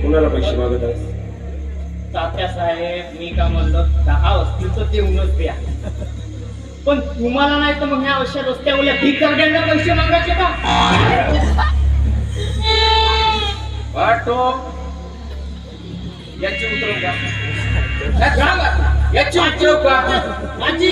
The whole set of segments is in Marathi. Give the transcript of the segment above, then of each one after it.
कुणाला पैसे मागत आहेस? तात्यासाहेब, मी का म्हणलं 10 असतील तर देऊनच द्या, पण तुम्हाला नाही तर मग ह्या अशा रस्त्यावर भिकारड्यांना पैसे मागायचे का? वाटो याची उतरव का? याची उतरव का? माझी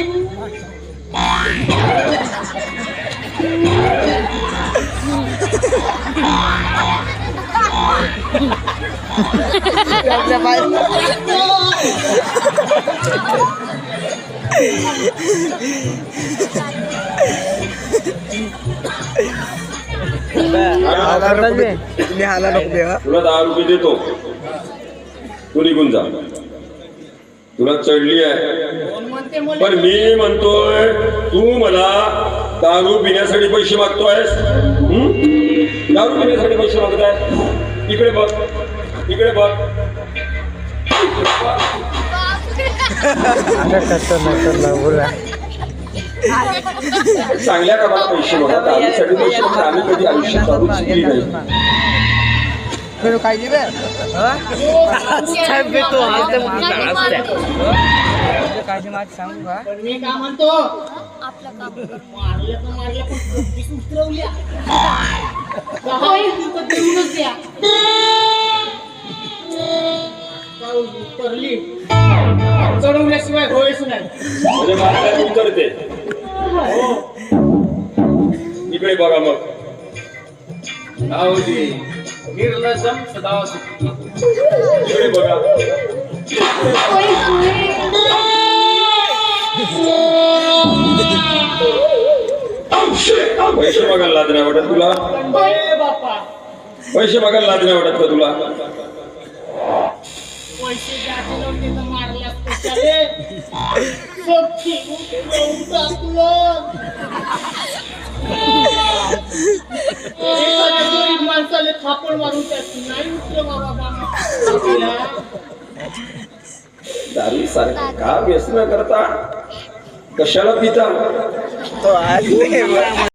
तुला 10 रुपये देतो, तू निघून जा. तुला चढली आहे, पण मी म्हणतोय तू मला दारू पिण्यासाठी पैसे मागतोयस. दारू पिण्यासाठी पैसे मागताय? इकडे बघ, इकडे बघ. चांगल्या कामाला पैसे मागतात, दारूसाठी पैसे मागतात. आम्ही कधी आयुष्यात दारू शिकली नाही. सांगू का? मी काय म्हणतो, मारल्या तर मारल्या, पण पोलीस उतरवल्या. उतरली, चढवल्याशिवाय होयच नाही. म्हणजे मारल्याने उतरते. इकडे बघा मग. भाऊजी निर्लजम सदा सुखी. इकडे बघा. पैसे मागायला लाज नाही वाटत तुला? पैसे मागायला लाज नाही वाटत का तुला? पैसे द्यायचे नव्हते तर मारल्या कशाले? सख्खी उतरवून टाकलं. एखाद्या गरीब माणसाला थापड मारून त्याची नाही उतरवा बाबा. दारू सारखं का व्यसन करता? कशाला पिता?